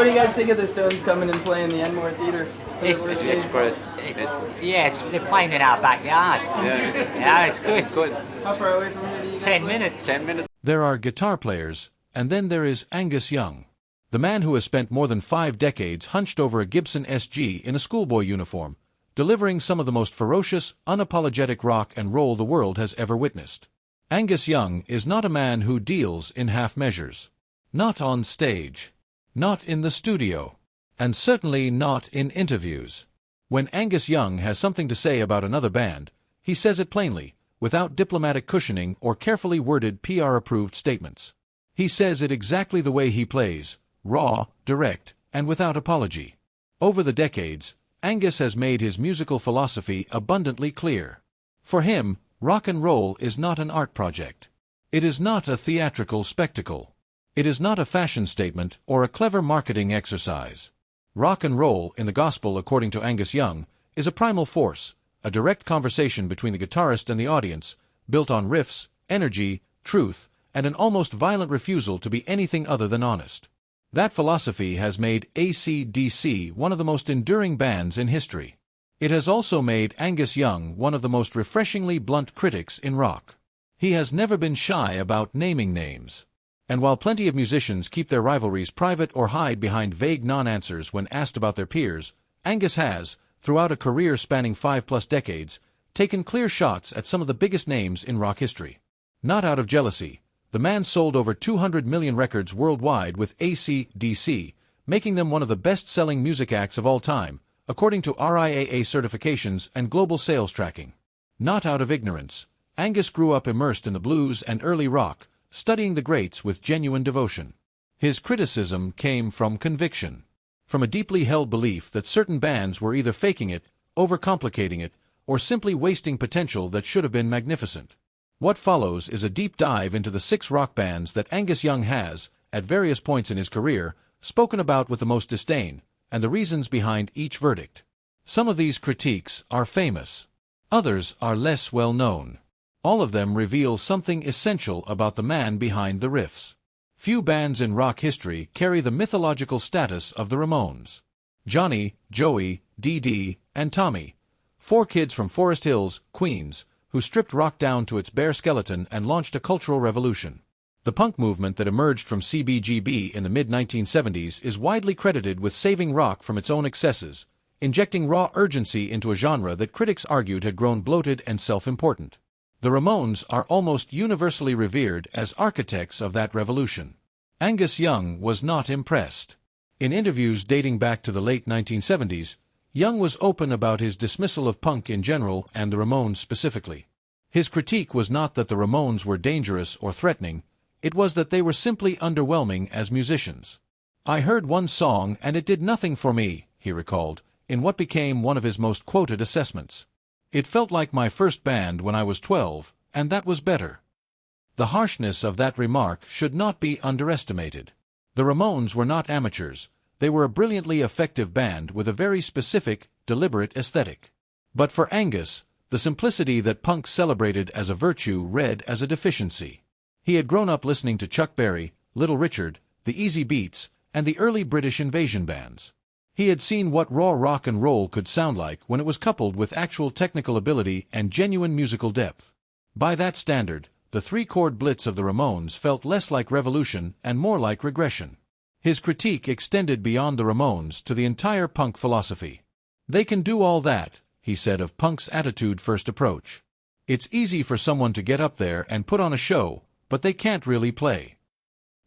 what do you guys think of the Stones coming and playing the Enmore Theatre? It's great. They're playing in our backyard. Yeah, it's good. How far away from here do you guys 10 live? minutes. 10 minutes. There are guitar players, and then there is Angus Young, the man who has spent more than 5 decades hunched over a Gibson SG in a schoolboy uniform, delivering some of the most ferocious, unapologetic rock and roll the world has ever witnessed. Angus Young is not a man who deals in half measures. Not on stage. Not in the studio. And certainly not in interviews. When Angus Young has something to say about another band, he says it plainly, without diplomatic cushioning or carefully worded PR-approved statements. He says it exactly the way he plays, raw, direct, and without apology. Over the decades, Angus has made his musical philosophy abundantly clear. For him, rock and roll is not an art project. It is not a theatrical spectacle. It is not a fashion statement or a clever marketing exercise. Rock and roll, in the gospel according to Angus Young, is a primal force, a direct conversation between the guitarist and the audience, built on riffs, energy, truth, and an almost violent refusal to be anything other than honest. That philosophy has made ACDC one of the most enduring bands in history. It has also made Angus Young one of the most refreshingly blunt critics in rock. He has never been shy about naming names. And while plenty of musicians keep their rivalries private or hide behind vague non-answers when asked about their peers, Angus has, throughout a career spanning 5+ decades, taken clear shots at some of the biggest names in rock history. Not out of jealousy, the man sold over 200 million records worldwide with ACDC, making them one of the best-selling music acts of all time, according to RIAA certifications and global sales tracking. Not out of ignorance, Angus grew up immersed in the blues and early rock, studying the greats with genuine devotion. His criticism came from conviction, from a deeply held belief that certain bands were either faking it, overcomplicating it, or simply wasting potential that should have been magnificent. What follows is a deep dive into the 6 rock bands that Angus Young has, at various points in his career, spoken about with the most disdain, and the reasons behind each verdict. Some of these critiques are famous. Others are less well known. All of them reveal something essential about the man behind the riffs. Few bands in rock history carry the mythological status of the Ramones. Johnny, Joey, Dee, and Tommy, 4 kids from Forest Hills, Queens, who stripped rock down to its bare skeleton and launched a cultural revolution. The punk movement that emerged from CBGB in the mid-1970s is widely credited with saving rock from its own excesses, injecting raw urgency into a genre that critics argued had grown bloated and self-important. The Ramones are almost universally revered as architects of that revolution. Angus Young was not impressed. In interviews dating back to the late 1970s, Young was open about his dismissal of punk in general and the Ramones specifically. His critique was not that the Ramones were dangerous or threatening, it was that they were simply underwhelming as musicians. "I heard one song and it did nothing for me," he recalled, in what became one of his most quoted assessments. "It felt like my first band when I was 12, and that was better." The harshness of that remark should not be underestimated. The Ramones were not amateurs. They were a brilliantly effective band with a very specific, deliberate aesthetic. But for Angus, the simplicity that punk celebrated as a virtue read as a deficiency. He had grown up listening to Chuck Berry, Little Richard, the Easy Beats, and the early British invasion bands. He had seen what raw rock and roll could sound like when it was coupled with actual technical ability and genuine musical depth. By that standard, the 3-chord blitz of the Ramones felt less like revolution and more like regression. His critique extended beyond the Ramones to the entire punk philosophy. "They can do all that," he said of punk's attitude-first approach. "It's easy for someone to get up there and put on a show, but they can't really play."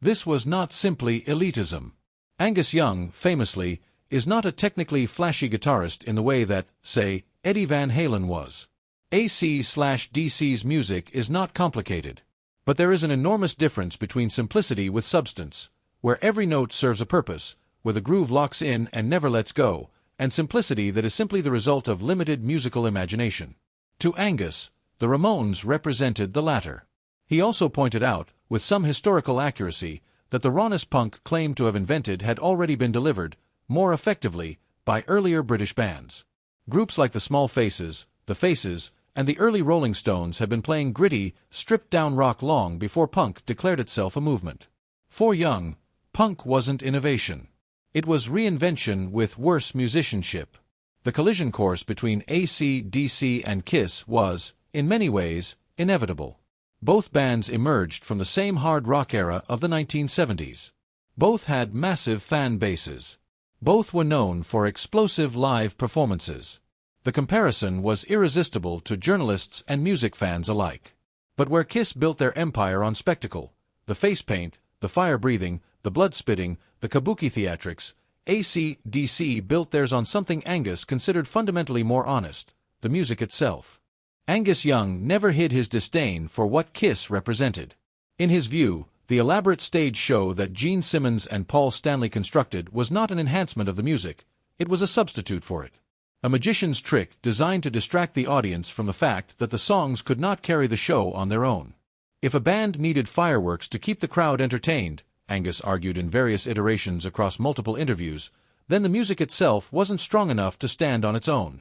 This was not simply elitism. Angus Young, famously, is not a technically flashy guitarist in the way that, say, Eddie Van Halen was. AC/DC's music is not complicated. But there is an enormous difference between simplicity with substance, where every note serves a purpose, where the groove locks in and never lets go, and simplicity that is simply the result of limited musical imagination. To Angus, the Ramones represented the latter. He also pointed out, with some historical accuracy, that the rawness punk claimed to have invented had already been delivered, more effectively, by earlier British bands. Groups like the Small Faces, the Faces, and the early Rolling Stones had been playing gritty, stripped-down rock long before punk declared itself a movement. For Young, punk wasn't innovation. It was reinvention with worse musicianship. The collision course between ACDC and Kiss was, in many ways, inevitable. Both bands emerged from the same hard rock era of the 1970s. Both had massive fan bases. Both were known for explosive live performances. The comparison was irresistible to journalists and music fans alike. But where Kiss built their empire on spectacle, the face paint, the fire-breathing, the blood-spitting, the kabuki theatrics, AC/DC built theirs on something Angus considered fundamentally more honest, the music itself. Angus Young never hid his disdain for what Kiss represented. In his view, the elaborate stage show that Gene Simmons and Paul Stanley constructed was not an enhancement of the music, it was a substitute for it. A magician's trick designed to distract the audience from the fact that the songs could not carry the show on their own. If a band needed fireworks to keep the crowd entertained, Angus argued in various iterations across multiple interviews, then the music itself wasn't strong enough to stand on its own.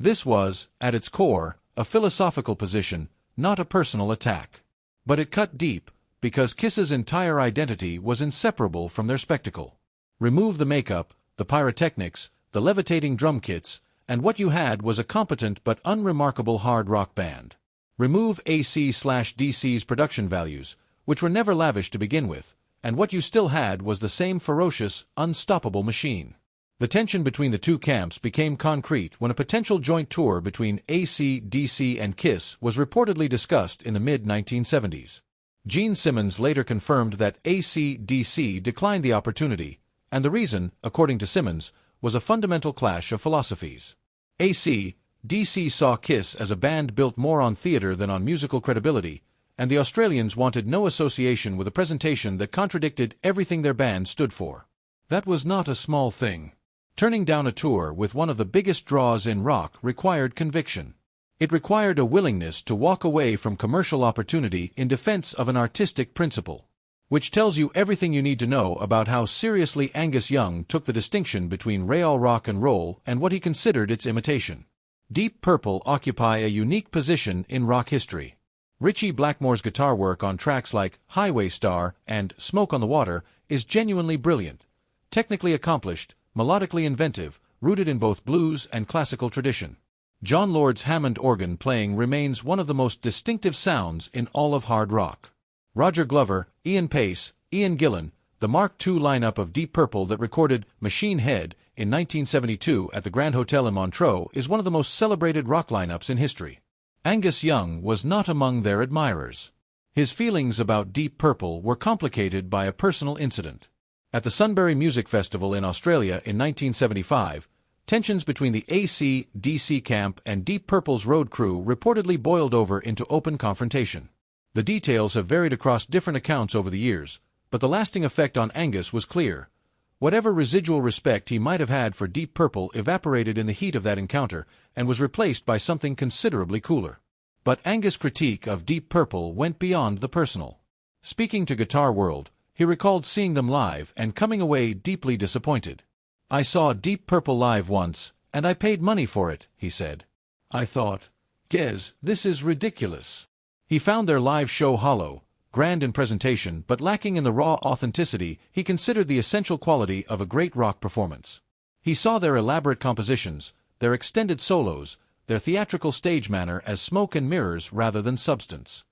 This was, at its core, a philosophical position, not a personal attack. But it cut deep, because Kiss's entire identity was inseparable from their spectacle. Remove the makeup, the pyrotechnics, the levitating drum kits, and what you had was a competent but unremarkable hard rock band. Remove AC/DC's production values, which were never lavish to begin with, and what you still had was the same ferocious, unstoppable machine. The tension between the two camps became concrete when a potential joint tour between AC/DC and Kiss was reportedly discussed in the mid-1970s. Gene Simmons later confirmed that AC/DC declined the opportunity, and the reason, according to Simmons, was a fundamental clash of philosophies. AC/DC saw Kiss as a band built more on theater than on musical credibility, and the Australians wanted no association with a presentation that contradicted everything their band stood for. That was not a small thing. Turning down a tour with one of the biggest draws in rock required conviction. It required a willingness to walk away from commercial opportunity in defense of an artistic principle. Which tells you everything you need to know about how seriously Angus Young took the distinction between real rock and roll and what he considered its imitation. Deep Purple occupy a unique position in rock history. Ritchie Blackmore's guitar work on tracks like Highway Star and Smoke on the Water is genuinely brilliant, technically accomplished, melodically inventive, rooted in both blues and classical tradition. John Lord's Hammond organ playing remains one of the most distinctive sounds in all of hard rock. Roger Glover, Ian Pace, Ian Gillan, the Mark II lineup of Deep Purple that recorded Machine Head in 1972 at the Grand Hotel in Montreux is one of the most celebrated rock lineups in history. Angus Young was not among their admirers. His feelings about Deep Purple were complicated by a personal incident. At the Sunbury Music Festival in Australia in 1975, tensions between the AC/DC camp and Deep Purple's road crew reportedly boiled over into open confrontation. The details have varied across different accounts over the years, but the lasting effect on Angus was clear. Whatever residual respect he might have had for Deep Purple evaporated in the heat of that encounter and was replaced by something considerably cooler. But Angus' critique of Deep Purple went beyond the personal. Speaking to Guitar World, he recalled seeing them live and coming away deeply disappointed. "I saw Deep Purple live once, and I paid money for it," he said. "I thought, Gez, this is ridiculous." He found their live show hollow, grand in presentation but lacking in the raw authenticity he considered the essential quality of a great rock performance. He saw their elaborate compositions, their extended solos, their theatrical stage manner as smoke and mirrors rather than substance.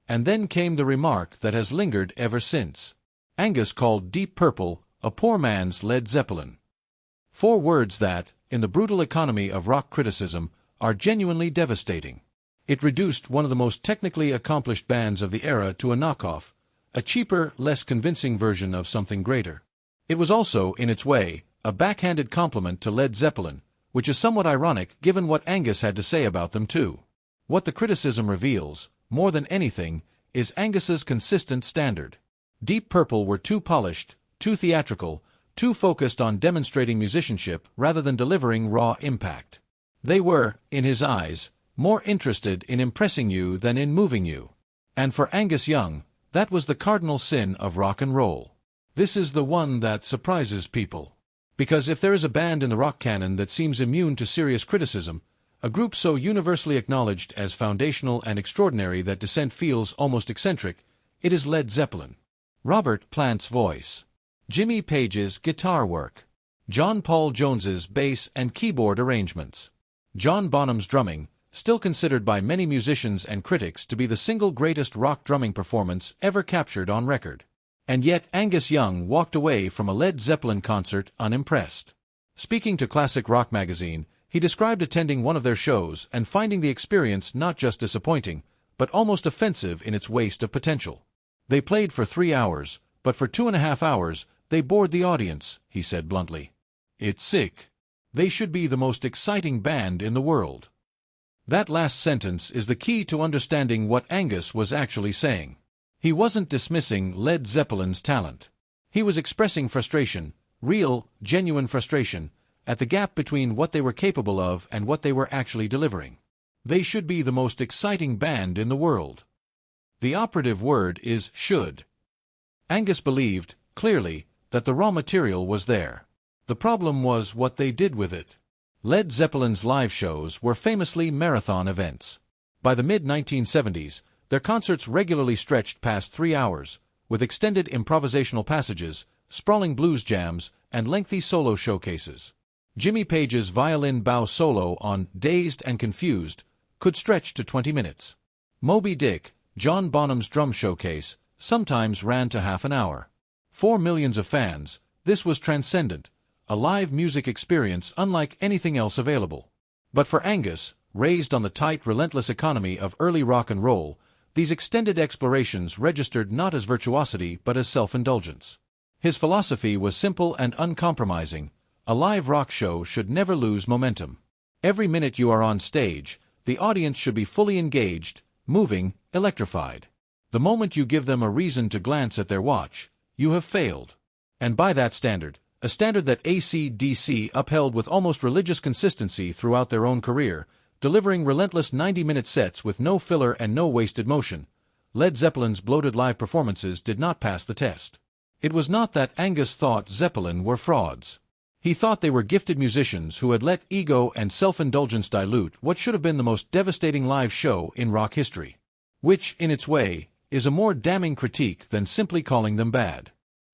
And then came the remark that has lingered ever since. Angus called Deep Purple a poor man's Led Zeppelin. 4 words that, in the brutal economy of rock criticism, are genuinely devastating. It reduced one of the most technically accomplished bands of the era to a knockoff, a cheaper, less convincing version of something greater. It was also, in its way, a backhanded compliment to Led Zeppelin, which is somewhat ironic given what Angus had to say about them too. What the criticism reveals, more than anything, is Angus's consistent standard. Deep Purple were too polished, too theatrical, too focused on demonstrating musicianship rather than delivering raw impact. They were, in his eyes, more interested in impressing you than in moving you. And for Angus Young, that was the cardinal sin of rock and roll. This is the one that surprises people. Because if there is a band in the rock canon that seems immune to serious criticism, a group so universally acknowledged as foundational and extraordinary that dissent feels almost eccentric, it is Led Zeppelin. Robert Plant's voice. Jimmy Page's guitar work. John Paul Jones's bass and keyboard arrangements. John Bonham's drumming, still considered by many musicians and critics to be the single greatest rock drumming performance ever captured on record. And yet Angus Young walked away from a Led Zeppelin concert unimpressed. Speaking to Classic Rock magazine, he described attending one of their shows and finding the experience not just disappointing, but almost offensive in its waste of potential. They played for 3 hours, but for 2.5 hours, they bored the audience, he said bluntly. It's sick. They should be the most exciting band in the world. That last sentence is the key to understanding what Angus was actually saying. He wasn't dismissing Led Zeppelin's talent. He was expressing frustration, real, genuine frustration, at the gap between what they were capable of and what they were actually delivering. They should be the most exciting band in the world. The operative word is should. Angus believed, clearly, that the raw material was there. The problem was what they did with it. Led Zeppelin's live shows were famously marathon events. By the mid-1970s, their concerts regularly stretched past 3 hours, with extended improvisational passages, sprawling blues jams, and lengthy solo showcases. Jimmy Page's violin bow solo on Dazed and Confused could stretch to 20 minutes. Moby Dick, John Bonham's drum showcase, sometimes ran to half an hour. For millions of fans, this was transcendent, a live music experience unlike anything else available. But for Angus, raised on the tight, relentless economy of early rock and roll, these extended explorations registered not as virtuosity but as self-indulgence. His philosophy was simple and uncompromising: a live rock show should never lose momentum. Every minute you are on stage, the audience should be fully engaged, moving, electrified. The moment you give them a reason to glance at their watch, you have failed. And by that standard, a standard that ACDC upheld with almost religious consistency throughout their own career, delivering relentless 90-minute sets with no filler and no wasted motion, Led Zeppelin's bloated live performances did not pass the test. It was not that Angus thought Zeppelin were frauds. He thought they were gifted musicians who had let ego and self-indulgence dilute what should have been the most devastating live show in rock history. Which, in its way, is a more damning critique than simply calling them bad.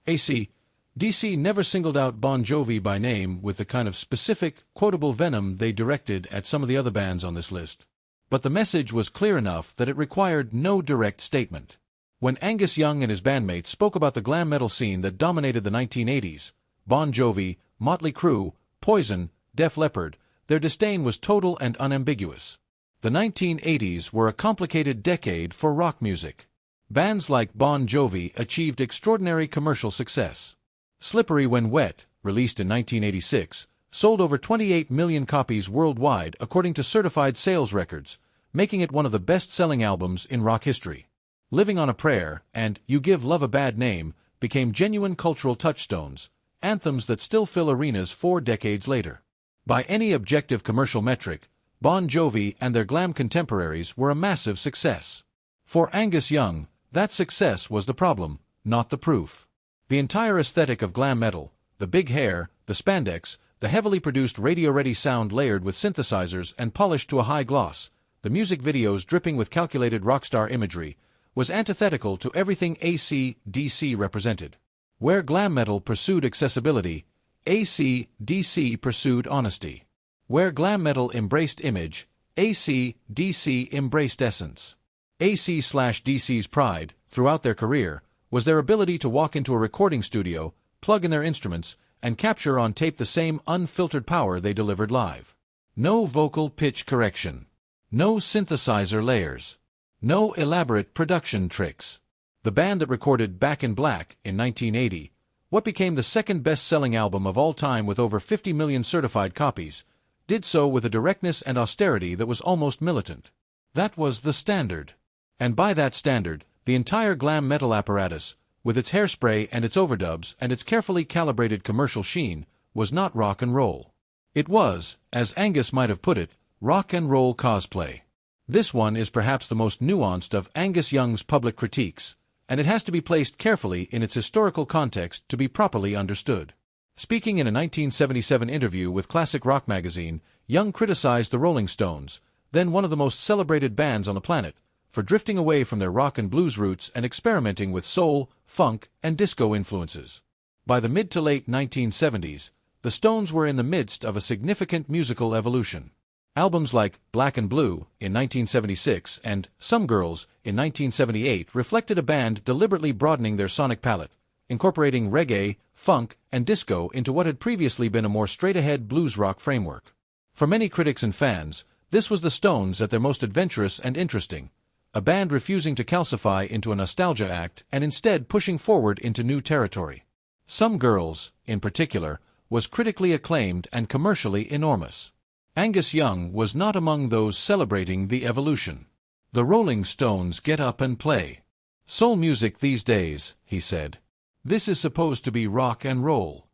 ACDC never singled out Bon Jovi by name with the kind of specific, quotable venom they directed at some of the other bands on this list. But the message was clear enough that it required no direct statement. When Angus Young and his bandmates spoke about the glam metal scene that dominated the 1980s, Bon Jovi, Motley Crue, Poison, Def Leppard, their disdain was total and unambiguous. The 1980s were a complicated decade for rock music. Bands like Bon Jovi achieved extraordinary commercial success. Slippery When Wet, released in 1986, sold over 28 million copies worldwide according to certified sales records, making it one of the best-selling albums in rock history. Living on a Prayer and You Give Love a Bad Name became genuine cultural touchstones, anthems that still fill arenas 4 decades later. By any objective commercial metric, Bon Jovi and their glam contemporaries were a massive success. For Angus Young, that success was the problem, not the proof. The entire aesthetic of glam metal, the big hair, the spandex, the heavily produced radio-ready sound layered with synthesizers and polished to a high gloss, the music videos dripping with calculated rockstar imagery, was antithetical to everything AC/DC represented. Where glam metal pursued accessibility, AC/DC pursued honesty. Where glam metal embraced image, AC/DC embraced essence. AC/DC's pride, throughout their career, was their ability to walk into a recording studio, plug in their instruments, and capture on tape the same unfiltered power they delivered live. No vocal pitch correction. No synthesizer layers. No elaborate production tricks. The band that recorded Back in Black in 1980, what became the second best-selling album of all time with over 50 million certified copies, did so with a directness and austerity that was almost militant. That was the standard. And by that standard, the entire glam metal apparatus, with its hairspray and its overdubs and its carefully calibrated commercial sheen, was not rock and roll. It was, as Angus might have put it, rock and roll cosplay. This one is perhaps the most nuanced of Angus Young's public critiques, and it has to be placed carefully in its historical context to be properly understood. Speaking in a 1977 interview with Classic Rock magazine, Young criticized the Rolling Stones, then one of the most celebrated bands on the planet, for drifting away from their rock and blues roots and experimenting with soul, funk, and disco influences. By the mid to late 1970s, the Stones were in the midst of a significant musical evolution. Albums like Black and Blue in 1976 and Some Girls in 1978 reflected a band deliberately broadening their sonic palette, incorporating reggae, funk, and disco into what had previously been a more straight-ahead blues rock framework. For many critics and fans, this was the Stones at their most adventurous and interesting, a band refusing to calcify into a nostalgia act and instead pushing forward into new territory. Some Girls, in particular, was critically acclaimed and commercially enormous. Angus Young was not among those celebrating the evolution. "The Rolling Stones get up and play soul music these days," he said. "This is supposed to be rock and roll."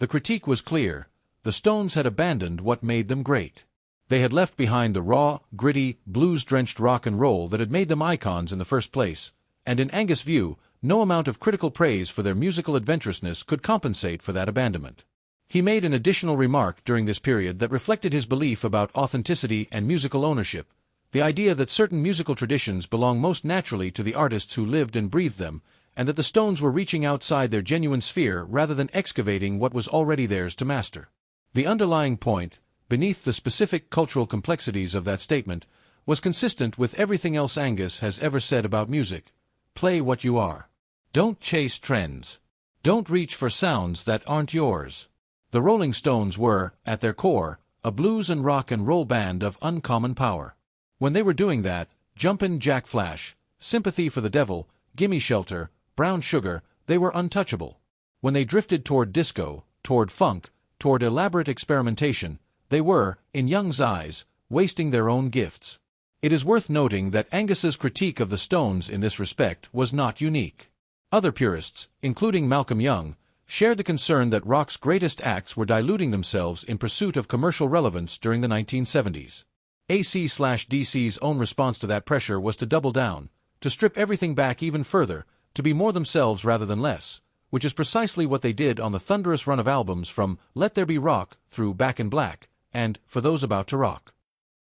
The critique was clear. The Stones had abandoned what made them great. They had left behind the raw, gritty, blues-drenched rock and roll that had made them icons in the first place, and in Angus' view, no amount of critical praise for their musical adventurousness could compensate for that abandonment. He made an additional remark during this period that reflected his belief about authenticity and musical ownership, the idea that certain musical traditions belong most naturally to the artists who lived and breathed them, and that the Stones were reaching outside their genuine sphere rather than excavating what was already theirs to master. The underlying point, beneath the specific cultural complexities of that statement, was consistent with everything else Angus has ever said about music. Play what you are. Don't chase trends. Don't reach for sounds that aren't yours. The Rolling Stones were, at their core, a blues and rock and roll band of uncommon power. When they were doing that, Jumpin' Jack Flash, Sympathy for the Devil, Gimme Shelter, Brown Sugar, they were untouchable. When they drifted toward disco, toward funk, toward elaborate experimentation, they were, in Young's eyes, wasting their own gifts. It is worth noting that Angus's critique of the Stones in this respect was not unique. Other purists, including Malcolm Young, shared the concern that rock's greatest acts were diluting themselves in pursuit of commercial relevance during the 1970s. AC/DC's own response to that pressure was to double down, to strip everything back even further, to be more themselves rather than less, which is precisely what they did on the thunderous run of albums from Let There Be Rock through Back in Black and For Those About to Rock.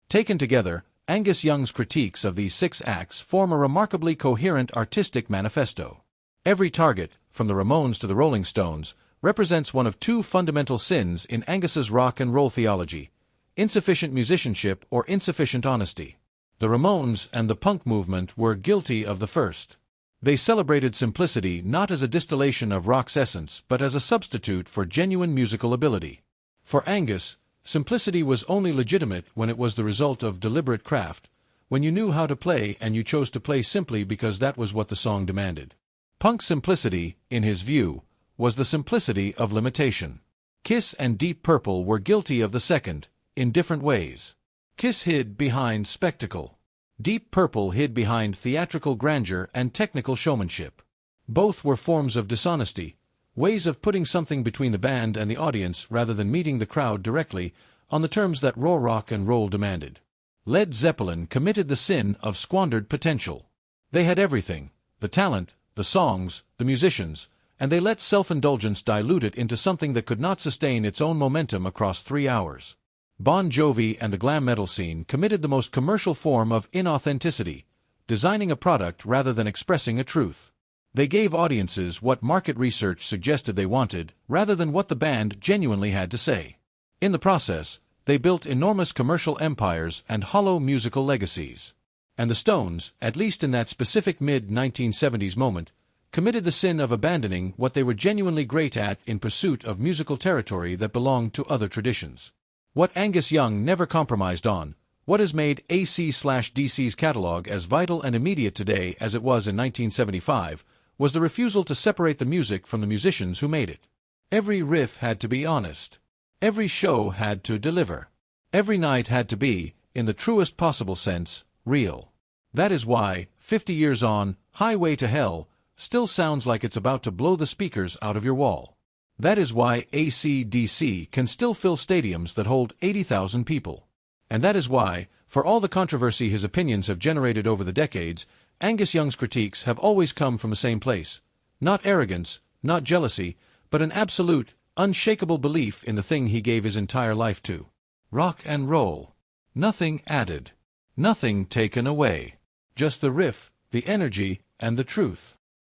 Taken together, Angus Young's critiques of these 6 acts form a remarkably coherent artistic manifesto. Every target, from the Ramones to the Rolling Stones, represents one of 2 fundamental sins in Angus's rock and roll theology: insufficient musicianship or insufficient honesty. The Ramones and the punk movement were guilty of the first. They celebrated simplicity not as a distillation of rock's essence but as a substitute for genuine musical ability. For Angus, simplicity was only legitimate when it was the result of deliberate craft, when you knew how to play and you chose to play simply because that was what the song demanded. Punk simplicity, in his view, was the simplicity of limitation. Kiss and Deep Purple were guilty of the second, in different ways. Kiss hid behind spectacle. Deep Purple hid behind theatrical grandeur and technical showmanship. Both were forms of dishonesty, ways of putting something between the band and the audience rather than meeting the crowd directly on the terms that raw rock and roll demanded. Led Zeppelin committed the sin of squandered potential. They had everything: the talent, the songs, the musicians, and they let self-indulgence dilute it into something that could not sustain its own momentum across 3 hours. Bon Jovi and the glam metal scene committed the most commercial form of inauthenticity, designing a product rather than expressing a truth. They gave audiences what market research suggested they wanted, rather than what the band genuinely had to say. In the process, they built enormous commercial empires and hollow musical legacies. And the Stones, at least in that specific mid-1970s moment, committed the sin of abandoning what they were genuinely great at in pursuit of musical territory that belonged to other traditions. What Angus Young never compromised on, what has made AC/DC's catalog as vital and immediate today as it was in 1975, was the refusal to separate the music from the musicians who made it. Every riff had to be honest. Every show had to deliver. Every night had to be, in the truest possible sense, real. That is why, 50 years on, Highway to Hell still sounds like it's about to blow the speakers out of your wall. That is why ACDC can still fill stadiums that hold 80,000 people. And that is why, for all the controversy his opinions have generated over the decades, Angus Young's critiques have always come from the same place. Not arrogance, not jealousy, but an absolute, unshakable belief in the thing he gave his entire life to. Rock and roll. Nothing added. Nothing taken away. Just the riff, the energy, and the truth.